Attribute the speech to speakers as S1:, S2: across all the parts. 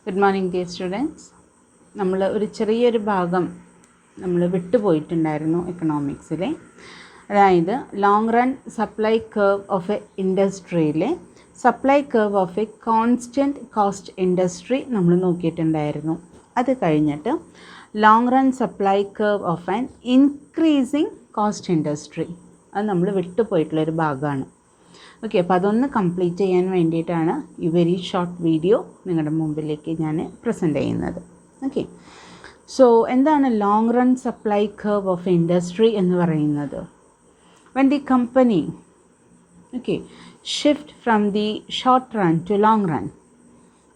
S1: Good morning, dear students. നമ്മൾ ഒരു ചെറിയൊരു ഭാഗം നമ്മൾ വിട്ടുപോയിട്ടുണ്ടായിരുന്നു എക്കണോമിക്സിലെ. അതായത് long run supply curve of a ഇൻഡസ്ട്രിയിലെ supply curve of a constant cost industry നമ്മൾ നോക്കിയിട്ടുണ്ടായിരുന്നു. അത് കഴിഞ്ഞിട്ട് long run supply curve of an increasing cost industry, അത് നമ്മൾ വിട്ടുപോയിട്ടുള്ളൊരു ഭാഗമാണ്. ഓക്കെ, അപ്പോൾ അതൊന്ന് കംപ്ലീറ്റ് ചെയ്യാൻ വേണ്ടിയിട്ടാണ് ഈ വെരി ഷോർട്ട് വീഡിയോ നിങ്ങളുടെ മുമ്പിലേക്ക് ഞാൻ പ്രസൻറ്റ് ചെയ്യുന്നത്. ഓക്കെ, സോ എന്താണ് long run supply curve of industry എന്ന് പറയുന്നത്? When the company shift from the short run to long run.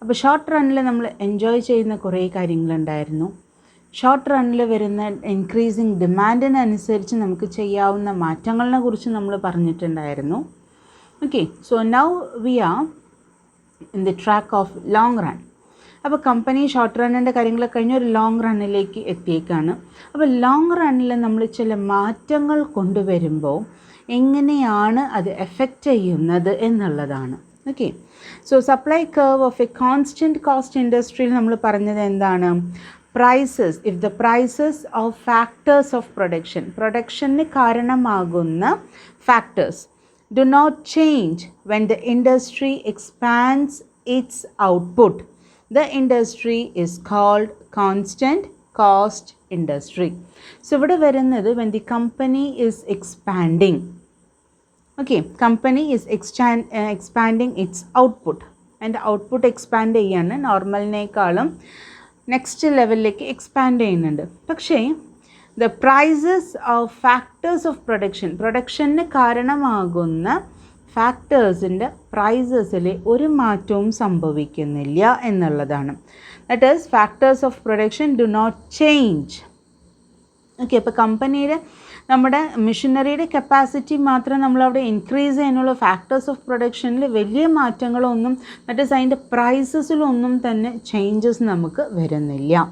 S1: അപ്പോൾ ഷോർട്ട് റണ്ണിൽ നമ്മൾ എൻജോയ് ചെയ്യുന്ന കുറേ കാര്യങ്ങളുണ്ടായിരുന്നു. ഷോർട്ട് റണ്ണിൽ വരുന്ന ഇൻക്രീസിങ് ഡിമാൻഡിനനുസരിച്ച് നമുക്ക് ചെയ്യാവുന്ന മാറ്റങ്ങളെ കുറിച്ച് നമ്മൾ പറഞ്ഞിട്ടുണ്ടായിരുന്നു. Okay, so now we are in the track of long run. അപ്പോൾ കമ്പനി ഷോർട്ട് റണ്ണിൻ്റെ കാര്യങ്ങളൊക്കെ കഴിഞ്ഞ് ഒരു ലോങ് റണ്ണിലേക്ക് എത്തിയേക്കാണ്. അപ്പോൾ ലോങ് റണ്ണിൽ നമ്മൾ ചില മാറ്റങ്ങൾ കൊണ്ടുവരുമ്പോൾ എങ്ങനെയാണ് അത് എഫക്റ്റ് ചെയ്യുന്നത് എന്നുള്ളതാണ്. Okay, so supply curve of a constant cost ഇൻഡസ്ട്രിയിൽ നമ്മൾ പറഞ്ഞത് എന്താണ്? Prices, if the prices of factors of പ്രൊഡക്ഷന് കാരണമാകുന്ന factors do not change when the industry expands its output, the industry is called constant cost industry. So ഇവിടെ വരുന്നത് when the company is expanding. Okay, company is expanding its output, and output expand ചെയ്യാണ് നോർമലിനേക്കാളും next ലെവലിലേക്ക് expand ചെയ്യുന്നുണ്ട്. പക്ഷേ the prices of factors of പ്രൊഡക്ഷന് കാരണമാകുന്ന ഫാക്ടേഴ്സിൻ്റെ പ്രൈസസിൽ ഒരു മാറ്റവും സംഭവിക്കുന്നില്ല എന്നുള്ളതാണ്. That is factors of production do not change. Okay, അപ്പോൾ കമ്പനിയുടെ നമ്മുടെ മെഷീനറിയുടെ കപ്പാസിറ്റി മാത്രം നമ്മളവിടെ ഇൻക്രീസ് ചെയ്യാനുള്ള ഫാക്ടേഴ്സ് ഓഫ് പ്രൊഡക്ഷനിൽ വലിയ മാറ്റങ്ങളൊന്നും, ദാറ്റ് ഈസ് അതിൻ്റെ പ്രൈസസിലൊന്നും തന്നെ ചേഞ്ചസ് നമുക്ക് വരുന്നില്ല.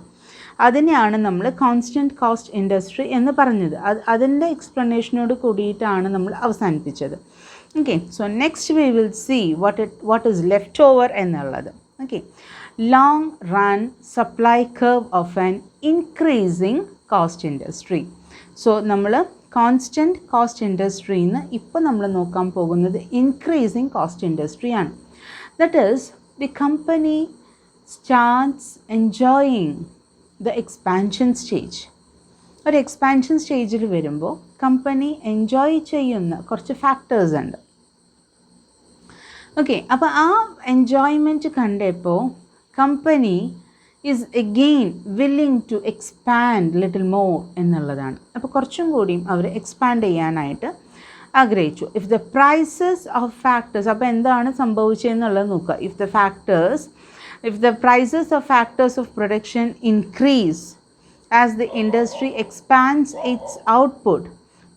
S1: അതിനെയാണ് നമ്മൾ കോൺസ്റ്റൻറ്റ് കോസ്റ്റ് ഇൻഡസ്ട്രി എന്ന് പറഞ്ഞത്. അതിൻ്റെ എക്സ്പ്ലനേഷനോട് കൂടിയിട്ടാണ് നമ്മൾ അവസാനിപ്പിച്ചത്. Okay, so next we will see what is left over എന്നുള്ളത്. Okay, long run supply curve of an increasing cost industry. So നമ്മൾ കോൺസ്റ്റൻറ്റ് കോസ്റ്റ് ഇൻഡസ്ട്രിയിൽ നിന്ന് ഇപ്പോൾ നമ്മൾ നോക്കാൻ പോകുന്നത് ഇൻക്രീസിങ് കോസ്റ്റ് ഇൻഡസ്ട്രിയാണ്. That is the company starts enjoying the expansion stage. ഒരു എക്സ്പാൻഷൻ സ്റ്റേജിൽ വരുമ്പോൾ കമ്പനി എൻജോയ് ചെയ്യുന്ന കുറച്ച് ഫാക്ടേഴ്സ് ഉണ്ട്. ഓക്കെ, അപ്പോൾ ആ എൻജോയ്മെൻറ്റ് കണ്ടപ്പോൾ company is again willing to expand little more എന്നുള്ളതാണ്. അപ്പോൾ കുറച്ചും കൂടിയും അവർ എക്സ്പാൻഡ് ചെയ്യാനായിട്ട് ആഗ്രഹിച്ചു. If the prices of factors, അപ്പോൾ എന്താണ് സംഭവിച്ചതെന്നുള്ളത് നോക്കുക. If the prices of factors of production increase as the industry expands its output,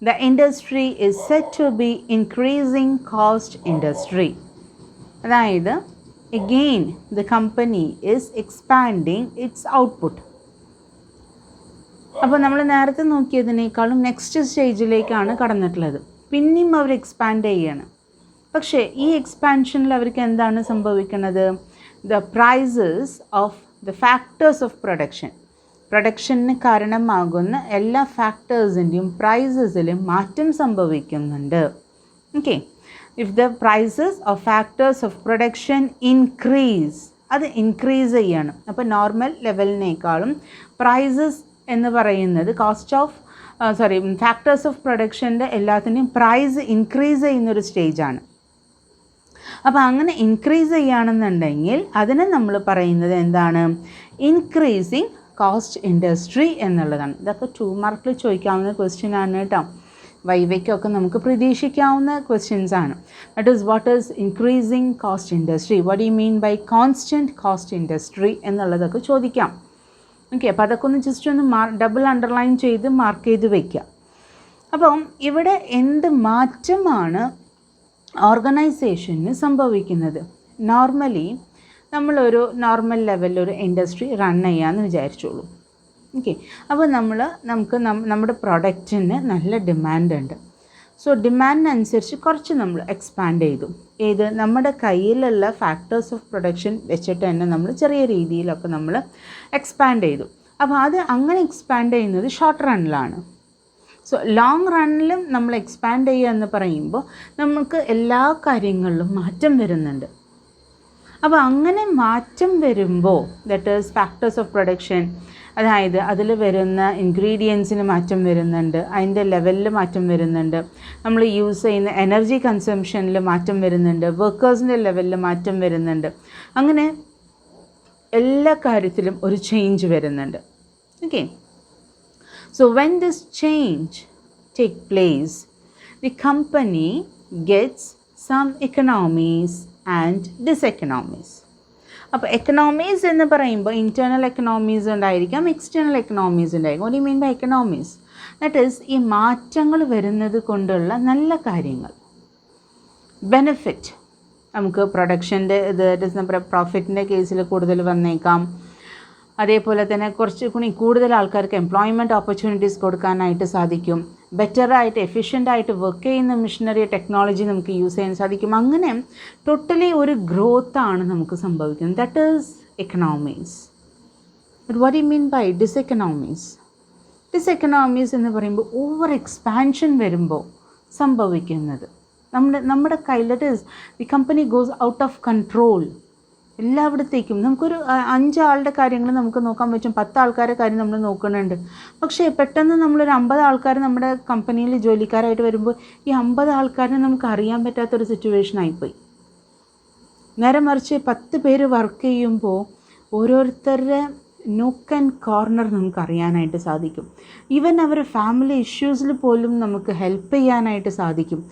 S1: the industry is said to be increasing cost industry. അതായത് again the company is expanding its output. അപ്പോൾ നമ്മൾ നേരത്തെ നോക്കിയതിനേക്കാളും next സ്റ്റേജിലേക്കാണ് കടന്നിട്ടുള്ളത്. പിന്നെയും അവർ expand ചെയ്യാണ്. പക്ഷേ ഈ എക്സ്പാൻഷനിൽ അവർക്ക് എന്താണ് സംഭവിക്കുന്നത്? The prices of the factors of പ്രൊഡക്ഷന് കാരണമാകുന്ന എല്ലാ ഫാക്ടേഴ്സിൻ്റെയും പ്രൈസസിൽ മാറ്റം സംഭവിക്കുന്നുണ്ട്. Okay, if the prices of factors of production increase, അത് ഇൻക്രീസ് ചെയ്യണം. അപ്പോൾ നോർമൽ ലെവലിനേക്കാളും പ്രൈസസ് എന്ന് പറയുന്നത് ഫാക്ടേഴ്സ് ഓഫ് പ്രൊഡക്ഷൻ്റെ എല്ലാത്തിൻ്റെയും പ്രൈസ് ഇൻക്രീസ് ചെയ്യുന്നൊരു സ്റ്റേജാണ്. അപ്പോൾ അങ്ങനെ ഇൻക്രീസ് ചെയ്യുകയാണെന്നുണ്ടെങ്കിൽ അതിനെ നമ്മൾ പറയുന്നത് എന്താണ്? ഇൻക്രീസിങ് കോസ്റ്റ് ഇൻഡസ്ട്രി എന്നുള്ളതാണ്. ഇതൊക്കെ 2 മാർക്കിൽ ചോദിക്കാവുന്ന ക്വസ്റ്റ്യൻ ആണ് കേട്ടോ. വൈവയ്ക്കൊക്കെ നമുക്ക് പ്രതീക്ഷിക്കാവുന്ന ക്വസ്റ്റ്യൻസ് ആണ്. That is what is increasing cost industry, what you mean by constant cost industry എന്നുള്ളതൊക്കെ ചോദിക്കാം. ഓക്കെ, അപ്പോൾ അതൊക്കെ ഒന്ന് ജസ്റ്റ് ഒന്ന് ഡബിൾ അണ്ടർലൈൻ ചെയ്ത് മാർക്ക് ചെയ്ത് വയ്ക്കുക. അപ്പം ഇവിടെ എന്ത് മാറ്റമാണ് ഓർഗനൈസേഷന് സംഭവിക്കുന്നത്? നോർമലി നമ്മളൊരു നോർമൽ ലെവലിലൊരു ഇൻഡസ്ട്രി റൺ ചെയ്യാമെന്ന് വിചാരിച്ചോളൂ. ഓക്കെ, അപ്പോൾ നമുക്ക് നമ്മുടെ പ്രൊഡക്റ്റിന് നല്ല ഡിമാൻഡ് ഉണ്ട്. സോ ഡിമാൻഡിനനുസരിച്ച് കുറച്ച് നമ്മൾ എക്സ്പാൻഡ് ചെയ്തു. ഏത് നമ്മുടെ കയ്യിലുള്ള ഫാക്ടേഴ്സ് ഓഫ് പ്രൊഡക്ഷൻ വെച്ചിട്ട് തന്നെ നമ്മൾ ചെറിയ രീതിയിലൊക്കെ നമ്മൾ എക്സ്പാൻഡ് ചെയ്തു. അപ്പോൾ അത് അങ്ങനെ എക്സ്പാൻഡ് ചെയ്യുന്നത് ഷോർട്ട് റണ്ണിലാണ്. സോ ലോങ് റണ്ണിലും നമ്മൾ എക്സ്പാൻഡ് ചെയ്യുക എന്ന് പറയുമ്പോൾ നമുക്ക് എല്ലാ കാര്യങ്ങളിലും മാറ്റം വരുന്നുണ്ട്. അപ്പോൾ അങ്ങനെ മാറ്റം വരുമ്പോൾ that is factors of production, അതായത് അതിൽ വരുന്ന ഇൻഗ്രീഡിയൻസിന് മാറ്റം വരുന്നുണ്ട്, അതിൻ്റെ ലെവലിൽ മാറ്റം വരുന്നുണ്ട്, നമ്മൾ യൂസ് ചെയ്യുന്ന എനർജി കൺസംഷനിൽ മാറ്റം വരുന്നുണ്ട്, വർക്കേഴ്സിൻ്റെ ലെവലിൽ മാറ്റം വരുന്നുണ്ട്. അങ്ങനെ എല്ലാ കാര്യത്തിലും ഒരു ചേഞ്ച് വരുന്നുണ്ട്. Okay, so when this change take place, the company gets some economies and diseconomies. അപ്പോൾ എക്കണോമീസ് എന്ന് പറയുമ്പോൾ ഇൻറ്റേർണൽ എക്കണോമീസ് ഉണ്ടായിരിക്കാം, എക്സ്റ്റേണൽ എക്കണോമീസ് ഉണ്ടായിരിക്കും. what do you mean by economies? that is ഈ മാറ്റങ്ങൾ വരുന്നത് കൊണ്ടുള്ള നല്ല കാര്യങ്ങൾ, ബെനിഫിറ്റ്. നമുക്ക് പ്രൊഡക്ഷൻ്റെ ഇത് പ്രോഫിറ്റിൻ്റെ കേസിൽ കൂടുതൽ വന്നേക്കാം. അതേപോലെ തന്നെ കുറച്ച് കൂടുതൽ ആൾക്കാർക്ക് എംപ്ലോയ്മെൻറ്റ് ഓപ്പർച്യൂണിറ്റീസ് കൊടുക്കാനായിട്ട് സാധിക്കും. ബെറ്ററായിട്ട് എഫിഷ്യൻ്റായിട്ട് വർക്ക് ചെയ്യുന്ന മെഷീനറി ടെക്നോളജി നമുക്ക് യൂസ് ചെയ്യാൻ സാധിക്കും. അങ്ങനെ ടോട്ടലി ഒരു ഗ്രോത്താണ് നമുക്ക് സംഭവിക്കുന്നത്. That is economies. But what you mean by diseconomies? ഡിസെക്കണോമീസ് എന്ന് പറയുമ്പോൾ ഓവർ എക്സ്പാൻഷൻ വരുമ്പോൾ സംഭവിക്കുന്നത് നമ്മുടെ കയ്യിൽ, that is the company goes out of control. എല്ലായിടത്തേക്കും നമുക്കൊരു 5 ആളുടെ കാര്യങ്ങൾ നമുക്ക് നോക്കാൻ പറ്റും, 10 ആൾക്കാരുടെ കാര്യം നമ്മൾ നോക്കുന്നുണ്ട്. പക്ഷേ പെട്ടെന്ന് നമ്മളൊരു 50 ആൾക്കാർ നമ്മുടെ കമ്പനിയിൽ ജോലിക്കാരായിട്ട് വരുമ്പോൾ ഈ 50 ആൾക്കാരെ നമുക്ക് അറിയാൻ പറ്റാത്തൊരു സിറ്റുവേഷൻ ആയിപ്പോയി. നേരെ മറിച്ച് 10 പേര് വർക്ക് ചെയ്യുമ്പോൾ ഓരോരുത്തരുടെ നോക്ക് ആൻഡ് കോർണർ നമുക്ക് അറിയാനായിട്ട് സാധിക്കും. ഈവൻ അവരുടെ ഫാമിലി ഇഷ്യൂസിൽ പോലും നമുക്ക് ഹെൽപ്പ് ചെയ്യാനായിട്ട് സാധിക്കും.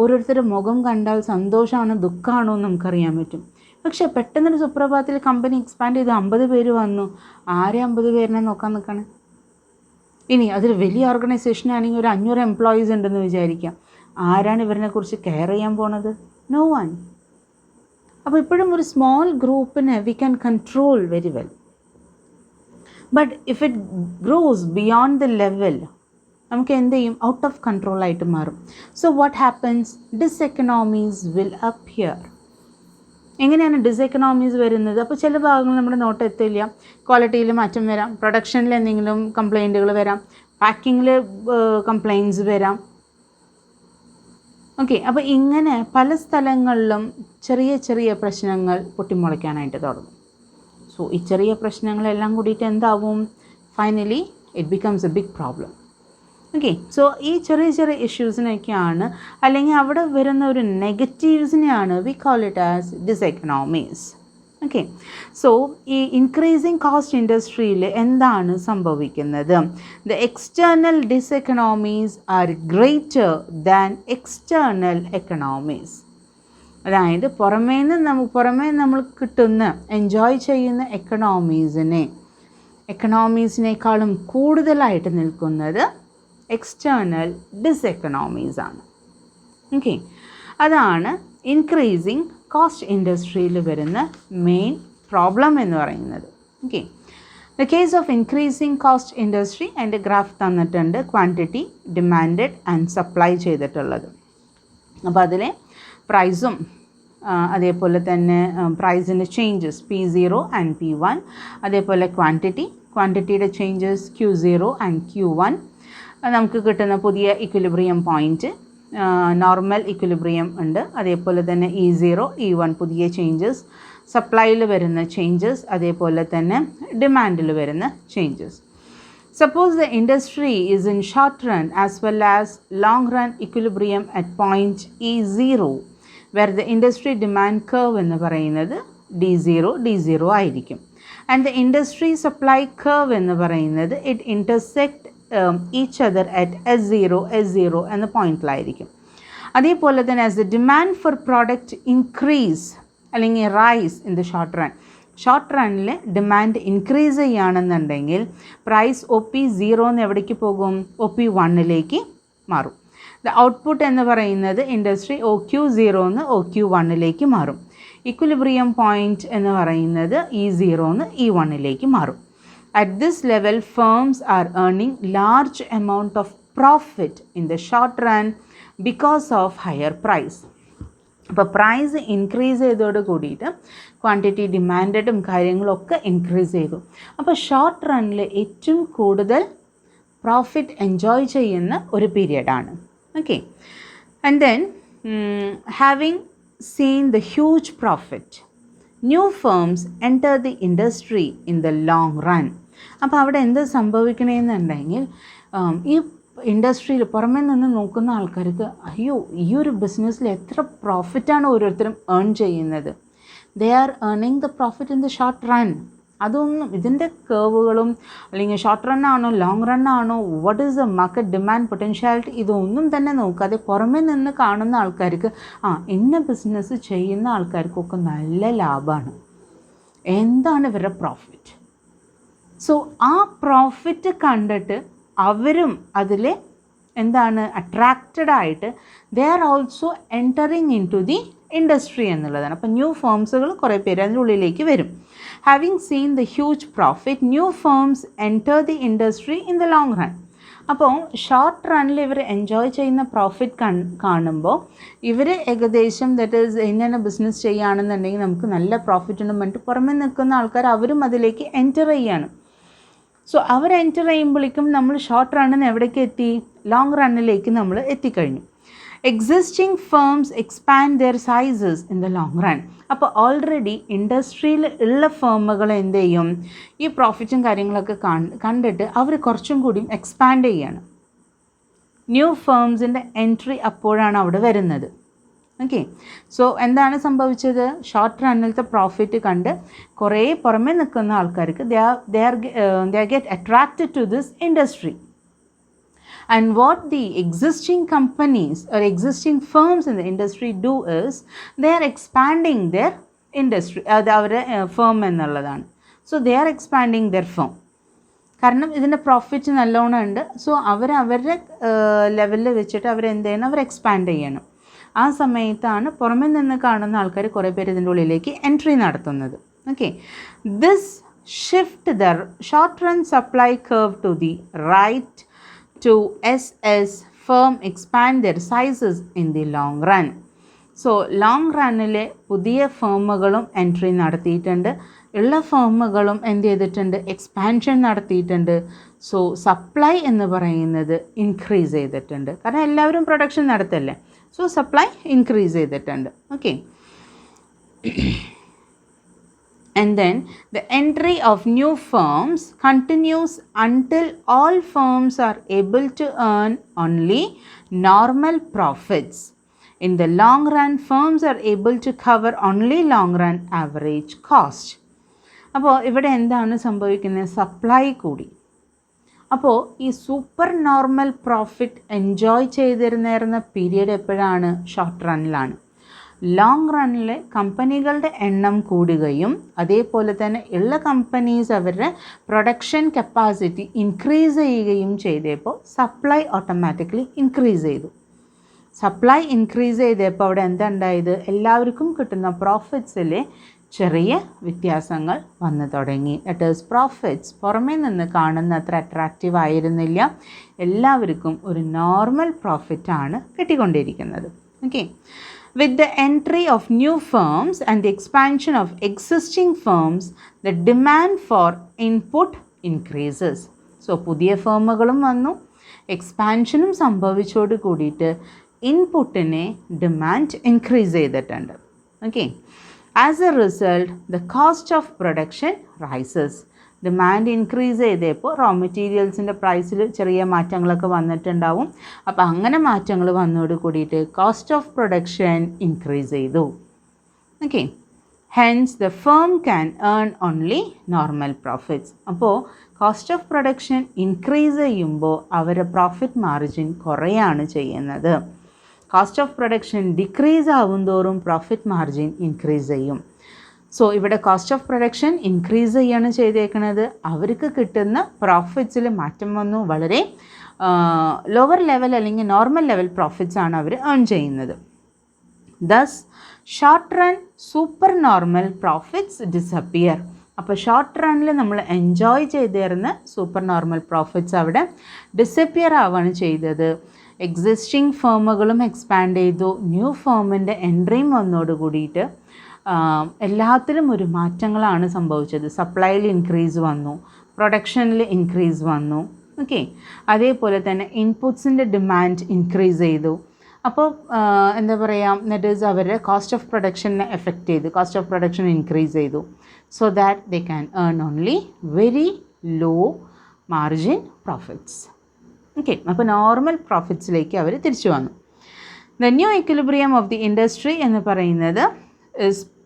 S1: ഓരോരുത്തരുടെ മുഖം കണ്ടാൽ സന്തോഷമാണോ ദുഃഖമാണോ എന്ന് നമുക്കറിയാൻ പറ്റും. പക്ഷേ പെട്ടെന്നൊരു സുപ്രഭാതത്തിൽ കമ്പനി എക്സ്പാൻഡ് ചെയ്ത് 50 പേര് വന്നു. ആരെ 50 പേരിനെ നോക്കാൻ നിൽക്കണം? ഇനി അതൊരു വലിയ ഓർഗനൈസേഷനാണെങ്കിൽ ഒരു 500 എംപ്ലോയീസ് ഉണ്ടെന്ന് വിചാരിക്കാം. ആരാണ് ഇവരിനെക്കുറിച്ച് കെയർ ചെയ്യാൻ പോണത്? No one. അപ്പോൾ ഇപ്പോഴും ഒരു സ്മോൾ ഗ്രൂപ്പിനെ we can control very well. But if it grows beyond the level, നമുക്ക് എന്ത് ചെയ്യും? ഔട്ട് ഓഫ് കൺട്രോൾ ആയിട്ട് മാറും. So what happens? Diseconomies will appear. എങ്ങനെയാണ് ഡിസെക്കണോമീസ് വരുന്നത്? അപ്പോൾ ചില ഭാഗങ്ങൾ നമ്മുടെ നോട്ടെത്തില്ല, ക്വാളിറ്റിയിൽ മാറ്റം വരാം, പ്രൊഡക്ഷനിൽ എന്തെങ്കിലും കംപ്ലൈൻറ്റുകൾ വരാം, പാക്കിങ്ങിൽ കംപ്ലൈൻറ്റ്സ് വരാം. ഓക്കെ, അപ്പോൾ ഇങ്ങനെ പല സ്ഥലങ്ങളിലും ചെറിയ ചെറിയ പ്രശ്നങ്ങൾ പൊട്ടിമുളയ്ക്കാനായിട്ട് തുടങ്ങും. സോ ഈ ചെറിയ പ്രശ്നങ്ങളെല്ലാം കൂടിയിട്ട് എന്താവും? Finally it becomes a big problem. Okay, so ഈ ചെറിയ ചെറിയ ഇഷ്യൂസിനൊക്കെയാണ്, അല്ലെങ്കിൽ അവിടെ വരുന്ന ഒരു നെഗറ്റീവ്സിനെയാണ് we call it as diseconomies. Okay, so ഈ ഇൻക്രീസിങ് കോസ്റ്റ് ഇൻഡസ്ട്രിയിൽ എന്താണ് സംഭവിക്കുന്നത്? The external diseconomies are greater than external economies. അതായത് പുറമേ നമ്മൾ കിട്ടുന്ന എൻജോയ് ചെയ്യുന്ന എക്കണോമീസിനേക്കാളും കൂടുതലായിട്ട് നിൽക്കുന്നത് എക്സ്റ്റേർണൽ ഡിസെക്കണോമീസ് ആണ്. ഓക്കെ, അതാണ് ഇൻക്രീസിങ് കോസ്റ്റ് ഇൻഡസ്ട്രിയിൽ വരുന്ന മെയിൻ പ്രോബ്ലം എന്ന് പറയുന്നത്. Okay, the case of increasing cost industry അതിൻ്റെ ഗ്രാഫ് തന്നിട്ടുണ്ട്, ക്വാണ്ടിറ്റി, ഡിമാൻഡഡ് ആൻഡ് സപ്ലൈ ചെയ്തിട്ടുള്ളത്. അപ്പോൾ അതിലെ പ്രൈസും അതേപോലെ തന്നെ പ്രൈസിൻ്റെ ചേഞ്ചസ് P0 ആൻഡ് P1, അതേപോലെ ക്വാണ്ടിറ്റിയുടെ ചേഞ്ചസ് Q0 ആൻഡ് Q1, നമുക്ക് കിട്ടുന്ന പുതിയ ഇക്വിലിബ്രിയം പോയിൻറ്റ്, നോർമൽ ഇക്വിലിബ്രിയം ഉണ്ട്, അതേപോലെ തന്നെ E0, E1 പുതിയ ചേഞ്ചസ്, സപ്ലൈയിൽ വരുന്ന ചേഞ്ചസ്, അതേപോലെ തന്നെ ഡിമാൻഡിൽ വരുന്ന changes. Suppose the industry is in short run as well as long run equilibrium at point E0, where the industry demand curve എന്ന് പറയുന്നത് D0 ആയിരിക്കും. And the industry supply curve എന്ന് പറയുന്നത് it intersect each other at S0 എന്ന പോയിന്റിലായിരിക്കും. അതേപോലെ തന്നെ as the demand for product increase അല്ലെങ്കിൽ rise in the short റണ്ണിൽ ഡിമാൻഡ് ഇൻക്രീസ് ചെയ്യുകയാണെന്നുണ്ടെങ്കിൽ പ്രൈസ് OP0 എവിടേക്ക് പോകും? OP1 മാറും. ദ ഔട്ട്പുട്ട് എന്ന് പറയുന്നത് ഇൻഡസ്ട്രി OQ0 OQ1 മാറും. ഇക്വിലിബ്രിയം പോയിൻറ്റ് എന്ന് പറയുന്നത് E0 E1 മാറും. At this level, firms are earning large amount of profit in the short run because of higher price. അപ്പോൾ പ്രൈസ് ഇൻക്രീസ് ചെയ്തോട് കൂടിയിട്ട് ക്വാണ്ടിറ്റി ഡിമാൻഡും കാര്യങ്ങളൊക്കെ ഇൻക്രീസ് ചെയ്തു. അപ്പോൾ ഷോർട്ട് റണ്ണിൽ ഏറ്റവും കൂടുതൽ പ്രോഫിറ്റ് എൻജോയ് ചെയ്യുന്ന ഒരു പീരിയഡാണ്. Okay, and then having seen the huge profit, new firms enter the industry in the long run. അപ്പോൾ അവിടെ എന്ത് സംഭവിക്കണമെന്നുണ്ടെങ്കിൽ ഈ ഇൻഡസ്ട്രിയിൽ പുറമേ നിന്ന് നോക്കുന്ന ആൾക്കാർക്ക് അയ്യോ ഈ ഒരു ബിസിനസ്സിൽ എത്ര പ്രോഫിറ്റാണ് ഓരോരുത്തരും ഏൺ ചെയ്യുന്നത്. They are earning the profit in the short run. അതൊന്നും ഇതിൻ്റെ കേവുകളും അല്ലെങ്കിൽ ഷോർട്ട് റണ്ണാണോ ലോങ് റണ്ണാണോ what is the market demand potentiality ഇതൊന്നും തന്നെ നോക്കാതെ പുറമേ നിന്ന് കാണുന്ന ആൾക്കാർക്ക് ഇന്ന ബിസിനസ് ചെയ്യുന്ന ആൾക്കാർക്കൊക്കെ നല്ല ലാഭമാണ്, എന്താണ് ഇവരുടെ പ്രോഫിറ്റ്. സോ ആ പ്രോഫിറ്റ് കണ്ടിട്ട് അവരും അതിൽ എന്താണ് അട്രാക്റ്റഡ് ആയിട്ട് they are also entering into the industry എന്നുള്ളതാണ്. അപ്പോൾ ന്യൂ ഫേംസുകൾ കുറേ പേര് അതിൻ്റെ ഉള്ളിലേക്ക് വരും. Having seen the huge profit, new firms enter the industry in the long run. അപ്പോൾ ഷോർട്ട് റണ്ണിൽ ഇവർ എൻജോയ് ചെയ്യുന്ന പ്രോഫിറ്റ് കാണുമ്പോൾ ഇവർ ഏകദേശം ദറ്റ് ഈസ് ഇന്ന ബിസിനസ് ചെയ്യുകയാണെന്നുണ്ടെങ്കിൽ നമുക്ക് നല്ല പ്രോഫിറ്റ് ഉണ്ടെന്ന് പറഞ്ഞിട്ട് പുറമെ നിൽക്കുന്ന ആൾക്കാർ അവരും അതിലേക്ക് എൻറ്റർ ചെയ്യാണ്. സോ അവർ എൻറ്റർ ചെയ്യുമ്പോഴേക്കും നമ്മൾ ഷോർട്ട് റണ്ണിന് എവിടേക്ക് എത്തി, ലോങ് റണ്ണിലേക്ക് നമ്മൾ എത്തിക്കഴിഞ്ഞു. Existing firms expand their sizes in the long run. അപ്പോൾ ഓൾറെഡി ഇൻഡസ്ട്രിയിൽ ഉള്ള ഫേമുകൾ എന്ത് ചെയ്യും, ഈ പ്രോഫിറ്റും കാര്യങ്ങളൊക്കെ കണ്ടിട്ട് അവർ കുറച്ചും കൂടി എക്സ്പാൻഡ് ചെയ്യാണ്. ന്യൂ ഫേംസിൻ്റെ എൻട്രി അപ്പോഴാണ് അവിടെ വരുന്നത്. ഓക്കെ, സോ എന്താണ് സംഭവിച്ചത്, ഷോർട്ട് റണ്ണിലത്തെ പ്രോഫിറ്റ് കണ്ട് കുറേ പുറമേ നിൽക്കുന്ന ആൾക്കാർക്ക് they get attracted to this industry. And what the existing companies or existing firms in the industry do is they are expanding their industry, അത് അവരുടെ ഫേം എന്നുള്ളതാണ്. So they are expanding their firm. കാരണം ഇതിൻ്റെ profit നല്ലോണം ഉണ്ട്. So അവരുടെ ലെവലിൽ വെച്ചിട്ട് അവരെന്ത് ചെയ്യണം, അവർ എക്സ്പാൻഡ് ചെയ്യണം. ആ സമയത്താണ് പുറമെ നിന്ന് കാണുന്ന ആൾക്കാർ കുറേ പേര് ഇതിൻ്റെ ഉള്ളിലേക്ക് എൻട്രി നടത്തുന്നത്. Okay, this shift the short run supply curve to the right to S firm expand their sizes in the long run. So long റണ്ണിലെ പുതിയ ഫേമുകളും എൻട്രി നടത്തിയിട്ടുണ്ട്, ഉള്ള ഫേമുകളും എന്ത് ചെയ്തിട്ടുണ്ട്, എക്സ്പാൻഷൻ നടത്തിയിട്ടുണ്ട്. സോ സപ്ലൈ എന്ന് പറയുന്നത് ഇൻക്രീസ് ചെയ്തിട്ടുണ്ട്, കാരണം എല്ലാവരും പ്രൊഡക്ഷൻ നടത്തല്ലേ. സോ സപ്ലൈ ഇൻക്രീസ് ചെയ്തിട്ടുണ്ട്. Okay, and then the entry of new firms continues until all firms are able to earn only normal profits. In the long run, firms are able to cover only long run average cost. അപ്പോൾ ഇവിടെ എന്താണ് സംഭവിക്കുന്നത്, supply കൂടി. അപ്പോൾ ഈ super normal profit enjoy ചെയ്തിരുന്ന period എപ്പോഴാണ്, short റണ്ണിലാണ്. Long റണ്ണിൽ കമ്പനികളുടെ എണ്ണം കൂടുകയും അതേപോലെ തന്നെ ഉള്ള കമ്പനീസ് അവരുടെ പ്രൊഡക്ഷൻ കപ്പാസിറ്റി ഇൻക്രീസ് ചെയ്യുകയും ചെയ്തപ്പോൾ സപ്ലൈ ഓട്ടോമാറ്റിക്കലി ഇൻക്രീസ് ചെയ്തു. സപ്ലൈ ഇൻക്രീസ് ചെയ്തപ്പോൾ അവിടെ എന്താ ഉണ്ടായത്, എല്ലാവർക്കും കിട്ടുന്ന പ്രോഫിറ്റ്സിൽ ചെറിയ വ്യത്യാസങ്ങൾ വന്നു തുടങ്ങി. ദാറ്റ് ഈസ് പ്രോഫിറ്റ്സ് പുറമേ നിന്ന് കാണുന്ന അത്ര അട്രാക്റ്റീവ് ആയിരുന്നില്ല, എല്ലാവർക്കും ഒരു നോർമൽ പ്രോഫിറ്റാണ് കിട്ടിക്കൊണ്ടിരിക്കുന്നത്. Okay, with the entry of new firms and the expansion of existing firms, the demand for input increases. So പുതിയ ഫേമുകളും വന്നു, എക്സ്പാൻഷനും സംഭവിച്ചോട് കൂടിയിട്ട് ഇൻപുട്ടിനെ ഡിമാൻഡ് ഇൻക്രീസ് ചെയ്തിട്ടുണ്ട്. Okay, as a result the cost of production rises. Demand increase ചെയ്തപ്പോൾ raw മെറ്റീരിയൽസിൻ്റെ പ്രൈസിൽ ചെറിയ മാറ്റങ്ങളൊക്കെ വന്നിട്ടുണ്ടാവും. അപ്പോൾ അങ്ങനെ മാറ്റങ്ങൾ വന്നതോട് കൂടിയിട്ട് കോസ്റ്റ് ഓഫ് പ്രൊഡക്ഷൻ ഇൻക്രീസ് ചെയ്തു. Okay, hence the firm can earn only normal profits. അപ്പോൾ കോസ്റ്റ് ഓഫ് പ്രൊഡക്ഷൻ ഇൻക്രീസ് ചെയ്യുമ്പോൾ അവരുടെ പ്രോഫിറ്റ് മാർജിൻ കുറയാണ് ചെയ്യുന്നത്. കോസ്റ്റ് ഓഫ് പ്രൊഡക്ഷൻ ഡിക്രീസ് ആവും തോറും പ്രോഫിറ്റ് മാർജിൻ ഇൻക്രീസ് ചെയ്യും. സോ ഇവിടെ കോസ്റ്റ് ഓഫ് പ്രൊഡക്ഷൻ ഇൻക്രീസ് ചെയ്യാണ് ചെയ്തേക്കുന്നത്, അവർക്ക് കിട്ടുന്ന പ്രോഫിറ്റ്സിൽ മാറ്റം വന്നു, വളരെ ലോവർ ലെവൽ അല്ലെങ്കിൽ നോർമൽ ലെവൽ പ്രോഫിറ്റ്സ് ആണ് അവർ ഏൺ ചെയ്യുന്നത്. Thus short run super normal profits disappear. അപ്പോൾ ഷോർട്ട് റണ്ണിൽ നമ്മൾ എൻജോയ് ചെയ്തിരുന്ന സൂപ്പർ നോർമൽ പ്രോഫിറ്റ്സ് അവിടെ ഡിസപ്പിയർ ആവുകയാണ് ചെയ്തത്. എക്സിസ്റ്റിംഗ് ഫേമുകളും എക്സ്പാൻഡ് ചെയ്തു, ന്യൂ ഫേമിൻ്റെ എൻട്രിയും വന്നോട് കൂടിയിട്ട് എല്ലാത്തിലും ഒരു മാറ്റങ്ങളാണ് സംഭവിച്ചത്. സപ്ലൈയിൽ ഇൻക്രീസ് വന്നു, പ്രൊഡക്ഷനിൽ ഇൻക്രീസ് വന്നു. ഓക്കെ, അതേപോലെ തന്നെ ഇൻപുട്സിൻ്റെ ഡിമാൻഡ് ഇൻക്രീസ് ചെയ്തു. അപ്പോൾ എന്താ പറയുക, ദറ്റ് ഈസ് അവരുടെ കോസ്റ്റ് ഓഫ് പ്രൊഡക്ഷനെ എഫക്റ്റ് ചെയ്തു, കോസ്റ്റ് ഓഫ് പ്രൊഡക്ഷൻ ഇൻക്രീസ് ചെയ്തു. So that they can earn only very low margin profits. Okay, അപ്പോൾ നോർമൽ പ്രോഫിറ്റ്സിലേക്ക് അവർ തിരിച്ചു വന്നു. The new equilibrium of the industry എന്ന് പറയുന്നത്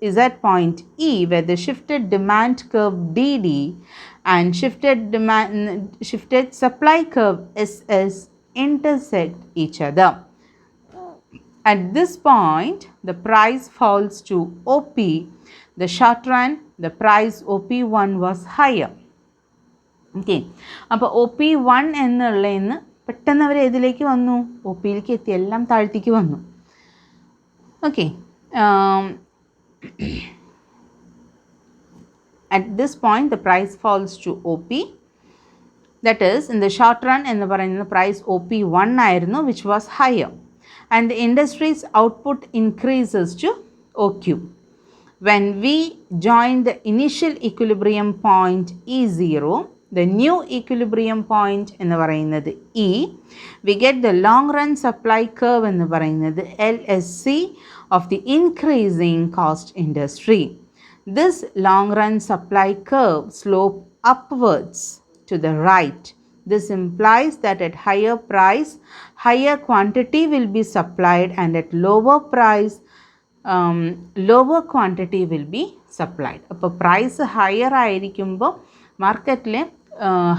S1: is at point E, where the shifted demand curve DD and shifted supply curve SS intersect each other. At this point, the price falls to OP. The short run, the price OP1 was higher. Okay, അപ്പോൾ OP1 എന്നുള്ളതിന് പെട്ടെന്ന് അവർ ഏതിലേക്ക് വന്നു? OPയിലേക്ക് എത്തി, എല്ലാം താഴ്ത്തിക്ക് വന്നു. Okay, at this point the price falls to OP, that is in the short run എന്ന് പറയുന്ന price OP1 ആയിരുന്നു, which was higher, and the industry's output increases to OQ. When we join the initial equilibrium point E0, the new equilibrium point എന്ന് പറയുന്നത് E, we get the long run supply curve എന്ന് പറയുന്നത് LSC of the increasing cost industry. This long run supply curve slope upwards to the right. This implies that at higher price, higher quantity will be supplied, and at lower price, lower quantity will be supplied. അപ്പോൾ price higher ആയിരിക്കുമ്പോൾ മാർക്കറ്റിൽ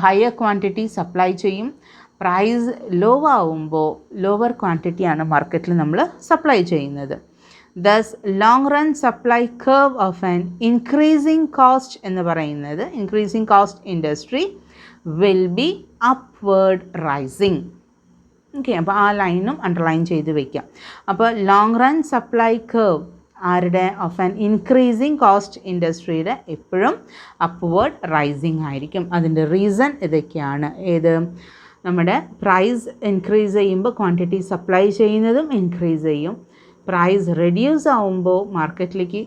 S1: higher quantity supply ചെയ്യും, price law ആവുമ്പോൾ lower ക്വാണ്ടിറ്റിയാണ് മാർക്കറ്റിൽ നമ്മൾ supply ചെയ്യുന്നത്. Thus long run supply curve of an increasing cost എന്ന് പറയുന്നത് increasing cost industry will be upward rising. Okay, അപ്പോൾ ആ ലൈനും അണ്ടർലൈൻ ചെയ്ത് വയ്ക്കാം. അപ്പോൾ ലോങ് റൺ സപ്ലൈ കർവ് ആരുടെ? ഓഫ് ആൻ ഇൻക്രീസിങ് കോസ്റ്റ് ഇൻഡസ്ട്രിയുടെ എപ്പോഴും അപ്വേർഡ് റൈസിങ് ആയിരിക്കും. അതിൻ്റെ റീസൺ ഇതൊക്കെയാണ്. ഏത്? നമ്മുടെ പ്രൈസ് ഇൻക്രീസ് ചെയ്യുമ്പോൾ ക്വാണ്ടിറ്റി സപ്ലൈ ചെയ്യുന്നതും ഇൻക്രീസ് ചെയ്യും, പ്രൈസ് റെഡ്യൂസ് ആവുമ്പോൾ മാർക്കറ്റിലേക്ക്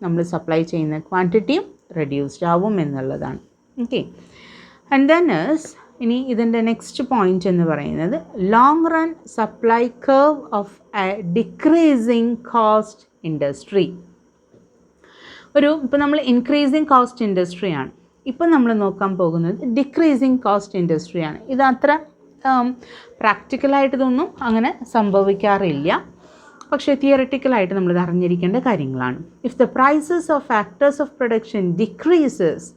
S1: നമ്മൾ സപ്ലൈ ചെയ്യുന്ന ക്വാണ്ടിറ്റിയും റെഡ്യൂസ്ഡ് ആവും എന്നുള്ളതാണ്. ഓക്കെ, ആൻഡ് ദെൻ ഇനി ഇതിൻ്റെ നെക്സ്റ്റ് പോയിൻ്റ് എന്ന് പറയുന്നത് long run supply curve of A decreasing cost industry. ഇപ്പോൾ നമ്മൾ ഇൻക്രീസിങ് കോസ്റ്റ് ഇൻഡസ്ട്രിയാണ്, ഇപ്പം നമ്മൾ നോക്കാൻ പോകുന്നത് ഡിക്രീസിങ് കോസ്റ്റ് ഇൻഡസ്ട്രിയാണ്. ഇത് അത്ര പ്രാക്ടിക്കലായിട്ടതൊന്നും അങ്ങനെ സംഭവിക്കാറില്ല, പക്ഷേ തിയററ്റിക്കലായിട്ട് നമ്മളിത് അറിഞ്ഞിരിക്കേണ്ട കാര്യങ്ങളാണ്. If the prices of factors of production decreases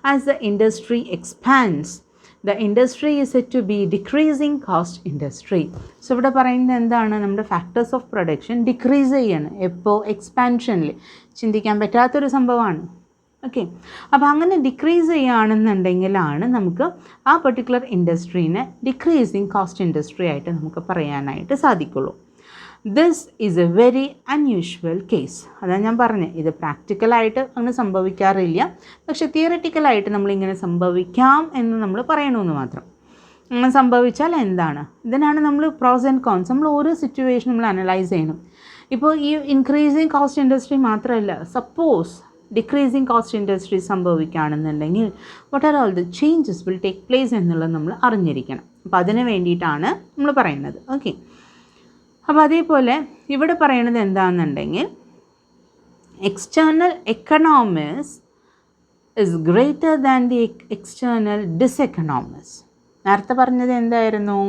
S1: as the industry expands, the industry is set to be decreasing cost industry. So ഇവിടെ പറയുന്നത് എന്താണ്? നമ്മുടെ ഫാക്ടേഴ്സ് ഓഫ് പ്രൊഡക്ഷൻ ഡിക്രീസ് ചെയ്യാണ്. എപ്പോൾ? എക്സ്പാൻഷനിൽ. ചിന്തിക്കാൻ പറ്റാത്തൊരു സംഭവമാണ്. ഓക്കെ, അപ്പോൾ അങ്ങനെ ഡിക്രീസ് ചെയ്യുകയാണെന്നുണ്ടെങ്കിലാണ് നമുക്ക് ആ പെർട്ടിക്കുലർ ഇൻഡസ്ട്രീനെ ഡിക്രീസിങ് കോസ്റ്റ് ഇൻഡസ്ട്രി ആയിട്ട് നമുക്ക് പറയാനായിട്ട് സാധിക്കുള്ളൂ. This is A very unusual case. അതാണ് ഞാൻ പറഞ്ഞത്, ഇത് പ്രാക്ടിക്കലായിട്ട് അങ്ങനെ സംഭവിക്കാറില്ല, പക്ഷേ തിയററ്റിക്കലായിട്ട് നമ്മളിങ്ങനെ സംഭവിക്കാം എന്ന് നമ്മൾ പറയണമെന്ന് മാത്രം. അങ്ങനെ സംഭവിച്ചാൽ എന്താണ്? ഇതിനാണ് നമ്മൾ പ്രോസ് ആൻഡ് കോൺസ്, നമ്മൾ ഓരോ സിറ്റുവേഷൻ നമ്മൾ അനലൈസ് ചെയ്യണം. ഇപ്പോൾ ഈ ഇൻക്രീസിങ് കോസ്റ്റ് ഇൻഡസ്ട്രി മാത്രമല്ല, സപ്പോസ് ഡിക്രീസിങ് കോസ്റ്റ് ഇൻഡസ്ട്രി സംഭവിക്കുകയാണെന്നുണ്ടെങ്കിൽ what are all the changes will take place എന്നുള്ളത് നമ്മൾ അറിഞ്ഞിരിക്കണം. അപ്പോൾ അതിന് വേണ്ടിയിട്ടാണ് നമ്മൾ പറയുന്നത്. ഓക്കെ, അപ്പോൾ അതേപോലെ ഇവിടെ പറയുന്നത് എന്താണെന്നുണ്ടെങ്കിൽ external economics is greater than the external diseconomics. നേരത്തെ പറഞ്ഞത് എന്തായിരുന്നു?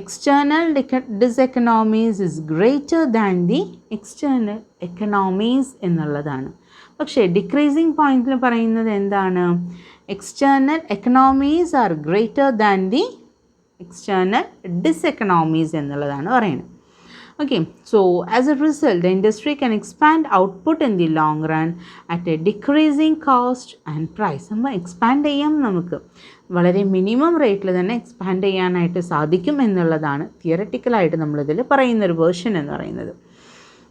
S1: External diseconomies is greater than the external economies എന്നുള്ളതാണ്. പക്ഷേ ഡിക്രീസിങ് പോയിന്റിൽ പറയുന്നത് എന്താണ്? External economies are greater than the external diseconomies എന്നുള്ളതാണ് പറയുന്നത്. Okay, so as a result, the industry can expand output in the long run at a decreasing cost and price. നമ്മൾ expand ചെയ്യാം, നമുക്ക് വളരെ മിനിമം റേറ്റിൽ തന്നെ എക്സ്പാൻഡ് ചെയ്യാനായിട്ട് സാധിക്കും എന്നുള്ളതാണ് തിയററ്റിക്കലായിട്ട് നമ്മളിതിൽ പറയുന്നൊരു വേർഷൻ എന്ന് പറയുന്നത്.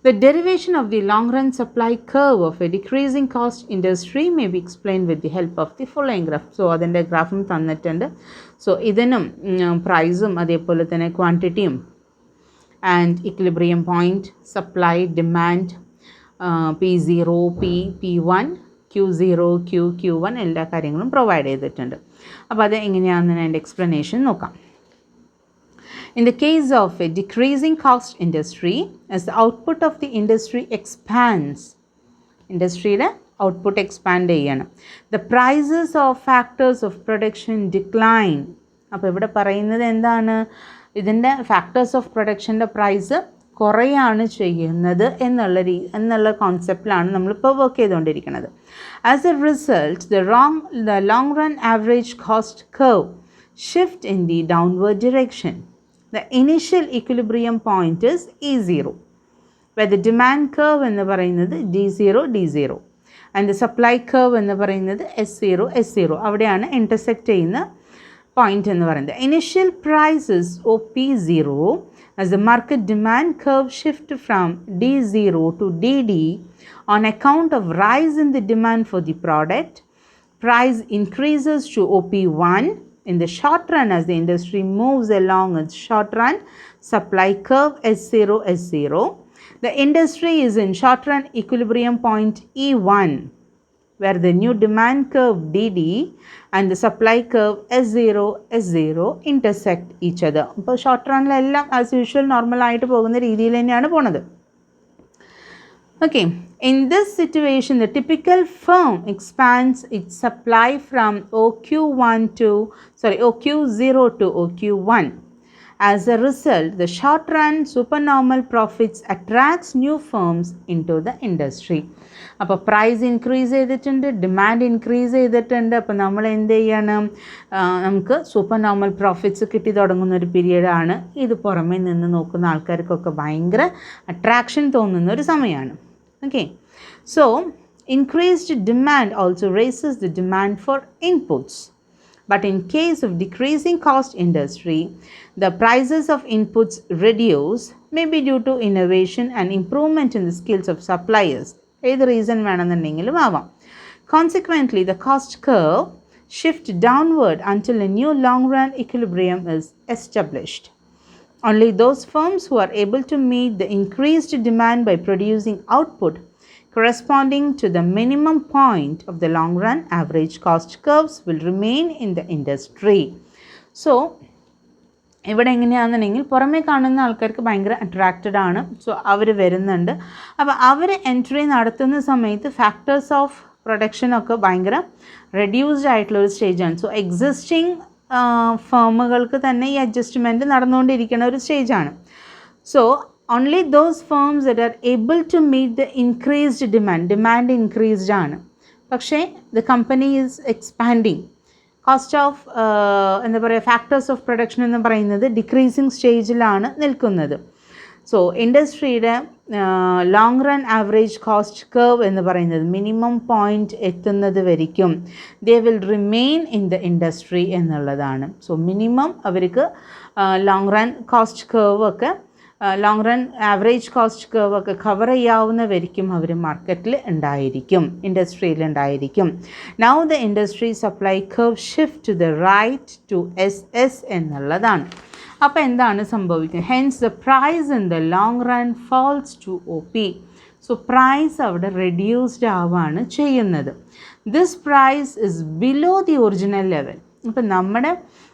S1: The derivation of the long run supply curve of a decreasing cost industry may be explained with the help of the following graph. So അതിൻ്റെ ഗ്രാഫും തന്നിട്ടുണ്ട്. സോ ഇതിനും പ്രൈസും അതേപോലെ തന്നെ ക്വാണ്ടിറ്റിയും and equilibrium point, supply, demand, P0, P1, Q0, Q1 എല്ലാ കാര്യങ്ങളും provide ചെയ്തിട്ടുണ്ട്. അപ്പോൾ അത് എങ്ങനെയാണെന്ന് എൻ്റെ എക്സ്പ്ലനേഷൻ നോക്കാം. In the case of a decreasing cost industry, as the output of the industry expands, ഇൻഡസ്ട്രിയുടെ ഔട്ട്പുട്ട് എക്സ്പാൻഡ് ചെയ്യണം, the prices of factors of production decline. അപ്പോൾ ഇവിടെ പറയുന്നത് എന്താണ്, ഇതിൻ്റെ ഫാക്ടേഴ്സ് ഓഫ് പ്രൊഡക്ഷൻ്റെ പ്രൈസ് കുറയാണ് ചെയ്യുന്നത് എന്നുള്ള കോൺസെപ്റ്റിലാണ് നമ്മളിപ്പോൾ വർക്ക് ചെയ്തുകൊണ്ടിരിക്കുന്നത്. As a result the long run average cost curve shift in the downward direction. The initial equilibrium point is E0, where the demand curve എന്ന് പറയുന്നത് D0 and the supply curve എന്ന് പറയുന്നത് S0 അവിടെയാണ് intersect ചെയ്യുന്ന point എന്ന് പറയുന്നത്. Initial prices OP0 as the market demand curve shift from D0 to DD on account of rise in the demand for the product. Price increases to OP1 in the short run as the industry moves along its short run supply curve S0. The industry is in short run equilibrium point E1, where the new demand curve DD and the supply curve S0 intersect each other. അപ്പോൾ short റണ്ണിലെല്ലാം as usual നോർമലായിട്ട് പോകുന്ന രീതിയിൽ തന്നെയാണ് പോണത്. Okay, in this situation, the typical firm expands its supply from OQ0 to OQ1. As a result, the short-run supernormal profits attracts new firms into the industry. അപ്പോൾ price increase ചെയ്തിട്ടുണ്ട്, demand increase ചെയ്തിട്ടുണ്ട്. അപ്പോൾ നമ്മൾ എന്ത് ചെയ്യണം, നമുക്ക് super normal profits കിട്ടി തുടങ്ങുന്ന ഒരു പീരീഡാണ്. ഇത് പുറമേ നിന്ന് നോക്കുന്ന ആൾക്കാർക്കൊക്കെ ഭയങ്കര അട്രാക്ഷൻ തോന്നുന്ന ഒരു സമയമാണ്. Okay, so increased demand also raises the demand for inputs. But in case of decreasing cost industry, the prices of inputs reduce, maybe due to innovation and improvement in the skills of suppliers. Either reason വേണമെന്നുണ്ടെങ്കിലും ആവാം. Consequently, the cost curve shifts downward until a new long-run equilibrium is established. Only those firms who are able to meet the increased demand by producing output corresponding to the minimum point of the long run average cost curves will remain in the industry. So ഇവിടെ എങ്ങനെയാണെന്നുണ്ടെങ്കിൽ പുറമേ കാണുന്ന ആൾക്കാർക്ക് ഭയങ്കര attracted ആണ്. So അവർ വരുന്നുണ്ട്. അപ്പോൾ അവർ entry നടത്തുന്ന സമയത്ത് ഫാക്ടേഴ്സ് ഓഫ് പ്രൊഡക്ഷനൊക്കെ ഭയങ്കര റെഡ്യൂസ്ഡ് ആയിട്ടുള്ള ഒരു സ്റ്റേജാണ്. സോ എക്സിസ്റ്റിംഗ് ഫേമുകൾക്ക് തന്നെ ഈ അഡ്ജസ്റ്റ്മെൻറ്റ് നടന്നുകൊണ്ടിരിക്കുന്ന ഒരു സ്റ്റേജാണ്. So only those firms that are able to meet the increased demand increased ആണ്, പക്ഷേ the company is expanding, cost of എന്താ പറയുക ഫാക്ടേഴ്സ് ഓഫ് പ്രൊഡക്ഷൻ എന്ന് പറയുന്നത് ഡിക്രീസിങ് സ്റ്റേജിലാണ് നിൽക്കുന്നത്. സോ ഇൻഡസ്ട്രിയുടെ long run average cost curve എന്ന് പറയുന്നത് മിനിമം പോയിൻ്റ് എത്തുന്നത് വരയ്ക്കും they will remain in the industry എന്നുള്ളതാണ്. സോ മിനിമം അവർക്ക് ലോങ് റൺ കോസ്റ്റ് കർവ് ഒക്കെ long run average cost curve ഒക്കെ കവർ ചെയ്യാവുന്നവരിക്കും അവർ മാർക്കറ്റിൽ ഉണ്ടായിരിക്കും, ഇൻഡസ്ട്രിയിൽ ഉണ്ടായിരിക്കും. Now the industry supply curve shift to the right to SS എന്നുള്ളതാണ്. അപ്പോൾ എന്താണ് സംഭവിക്കുന്നത്? Hence the price in the long run falls to OP. So price അവിടെ റെഡ്യൂസ്ഡ് ആവുകയാണ് ചെയ്യുന്നത്. This price is below the original level. ഇപ്പം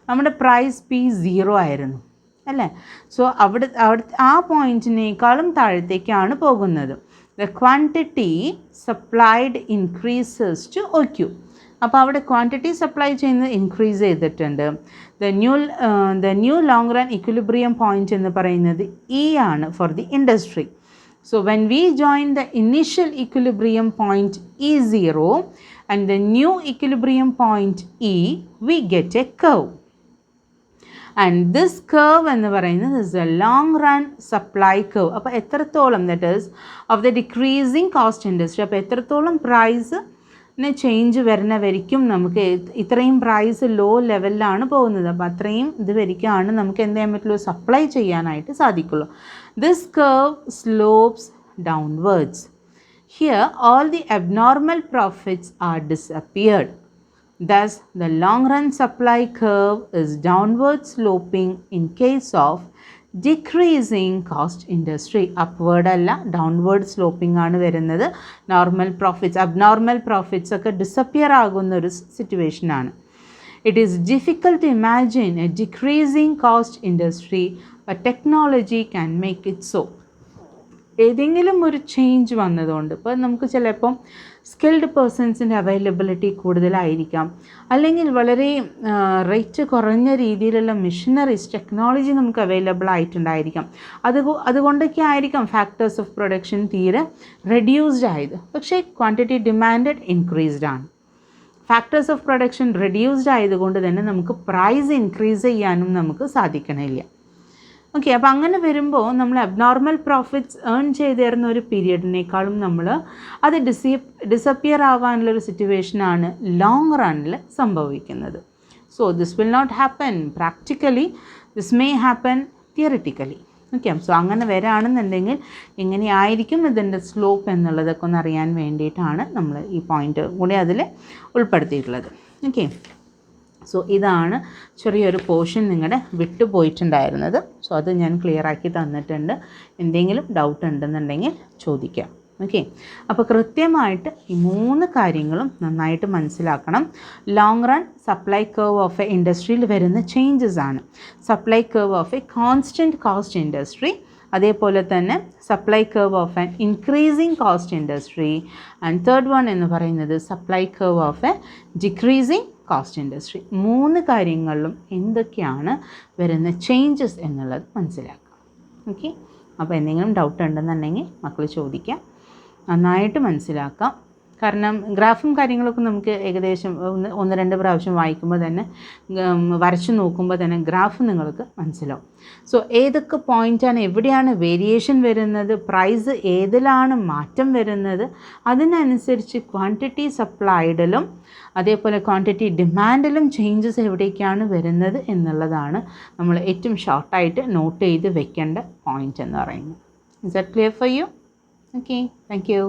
S1: നമ്മുടെ price P0 ആയിരുന്നു അല്ലേ? സോ അവിടെ ആ പോയിൻറ്റിനേക്കാളും താഴത്തേക്കാണ് പോകുന്നത്. The quantity supplied increases to OQ. അപ്പോൾ അവിടെ ക്വാണ്ടിറ്റി സപ്ലൈ ചെയ്യുന്നത് ഇൻക്രീസ് ചെയ്തിട്ടുണ്ട്. The new long run equilibrium point എന്ന് പറയുന്നത് E ആണ് for the industry. So when we join the initial equilibrium point E0 and the new equilibrium point E, we get a curve. And this curve എന്ന് പറയുന്നത് is a long run supply curve. അപ്പോൾ എത്രത്തോളം that is of the decreasing cost industry, അപ്പോൾ എത്രത്തോളം പ്രൈസിന് change വരുന്നവരിക്കും നമുക്ക് ഇത്രയും price law ലെവലിലാണ് പോകുന്നത്. അപ്പോൾ അത്രയും ഇത് വരിക്കാണ് നമുക്ക് എന്ത് ചെയ്യാൻ പറ്റുള്ളൂ, സപ്ലൈ ചെയ്യാനായിട്ട് സാധിക്കുള്ളൂ. This curve slopes downwards. Here all the abnormal profits are disappeared. Thus, the long-run supply curve is downward sloping in case of decreasing cost industry. Upward അല്ല, ഡൗൺവേർഡ് സ്ലോപ്പിംഗ് ആണ് വരുന്നത്. നോർമൽ പ്രോഫിറ്റ്സ്, അബ്നോർമൽ പ്രോഫിറ്റ്സ് ഒക്കെ disappear ആകുന്ന ഒരു സിറ്റുവേഷനാണ്. It is difficult to imagine a decreasing cost industry, but technology can make it so. ഏതെങ്കിലും ഒരു change വന്നതുകൊണ്ട്, ഇപ്പോൾ നമുക്ക് ചിലപ്പം സ്കിൽഡ് പേഴ്സൺസിൻ്റെ അവൈലബിലിറ്റി കൂടുതലായിരിക്കാം, അല്ലെങ്കിൽ വളരെ റേറ്റ് കുറഞ്ഞ രീതിയിലുള്ള മെഷീനറീസ്, ടെക്നോളജി നമുക്ക് അവൈലബിൾ ആയിട്ടുണ്ടായിരിക്കാം. അതുകൊണ്ടൊക്കെ ആയിരിക്കാം ഫാക്ടേഴ്സ് ഓഫ് പ്രൊഡക്ഷൻ തീരെ റെഡ്യൂസ്ഡ് ആയത്. പക്ഷേ ക്വാണ്ടിറ്റി ഡിമാൻഡ് ഇൻക്രീസ്ഡ് ആണ്. ഫാക്ടേഴ്സ് ഓഫ് പ്രൊഡക്ഷൻ റെഡ്യൂസ്ഡ് ആയതുകൊണ്ട് തന്നെ നമുക്ക് പ്രൈസ് ഇൻക്രീസ് ചെയ്യാനും നമുക്ക് സാധിക്കണില്ല. ഓക്കെ, അപ്പോൾ അങ്ങനെ വരുമ്പോൾ നമ്മൾ അബ്നോർമൽ പ്രോഫിറ്റ്സ് ഏൺ ചെയ്തിരുന്ന ഒരു പീരിയഡിനേക്കാളും നമ്മൾ അത് ഡിസപ്പിയർ ആവാനുള്ളൊരു സിറ്റുവേഷനാണ് ലോങ് റണ്ണിൽ സംഭവിക്കുന്നത്. So this will not happen practically, this may happen theoretically. Okay, so അങ്ങനെ വരാണെന്നുണ്ടെങ്കിൽ എങ്ങനെയായിരിക്കും ഇതിൻ്റെ സ്ലോപ്പ് എന്നുള്ളതൊക്കെ ഒന്ന് അറിയാൻ വേണ്ടിയിട്ടാണ് നമ്മൾ ഈ പോയിൻ്റ് കൂടി അതിൽ ഉൾപ്പെടുത്തിയിട്ടുള്ളത്. ഓക്കെ, സോ ഇതാണ് ചെറിയൊരു പോർഷൻ നിങ്ങളുടെ വിട്ടുപോയിട്ടുണ്ടായിരുന്നത്. സോ അത് ഞാൻ ക്ലിയർ ആക്കി തന്നിട്ടുണ്ട്. എന്തെങ്കിലും ഡൗട്ട് ഉണ്ടെന്നുണ്ടെങ്കിൽ ചോദിക്കാം. ഓക്കെ, അപ്പോൾ കൃത്യമായിട്ട് ഈ 3 കാര്യങ്ങളും നന്നായിട്ട് മനസ്സിലാക്കണം. Long run supply curve of A ഇൻഡസ്ട്രിയിൽ വരുന്ന ചേഞ്ചസ് ആണ്. Supply curve of a constant cost industry, അതേപോലെ തന്നെ supply curve of an increasing cost industry, and third one എന്ന് പറയുന്നത് supply curve of A decreasing cost industry. 3 കാര്യങ്ങളിലും എന്തൊക്കെയാണ് വരുന്ന ചേഞ്ചസ് എന്നുള്ളത് മനസ്സിലാക്കാം. ഓക്കെ, അപ്പോൾ എന്തെങ്കിലും ഡൗട്ട് ഉണ്ടെന്നുണ്ടെങ്കിൽ മക്കൾ ചോദിക്കാം. നന്നായിട്ട് മനസ്സിലാക്കാം. കാരണം ഗ്രാഫും കാര്യങ്ങളൊക്കെ നമുക്ക് ഏകദേശം 1-2 പ്രാവശ്യം വായിക്കുമ്പോൾ തന്നെ, വരച്ച് നോക്കുമ്പോൾ തന്നെ ഗ്രാഫ് നിങ്ങൾക്ക് മനസ്സിലാവും. സോ ഏതൊക്കെ പോയിൻ്റാണ്, എവിടെയാണ് വേരിയേഷൻ വരുന്നത്, പ്രൈസ് ഏതിലാണ് മാറ്റം വരുന്നത്, അതിനനുസരിച്ച് ക്വാണ്ടിറ്റി സപ്ലൈഡിലും അതേപോലെ ക്വാണ്ടിറ്റി ഡിമാൻഡിലും ചേഞ്ചസ് എവിടേക്കാണ് വരുന്നത് എന്നുള്ളതാണ് നമ്മൾ ഏറ്റവും ഷോർട്ടായിട്ട് നോട്ട് ചെയ്ത് വെക്കേണ്ട പോയിൻ്റ് എന്ന് പറയുന്നത്. Is that clear for you? Okay, thank you.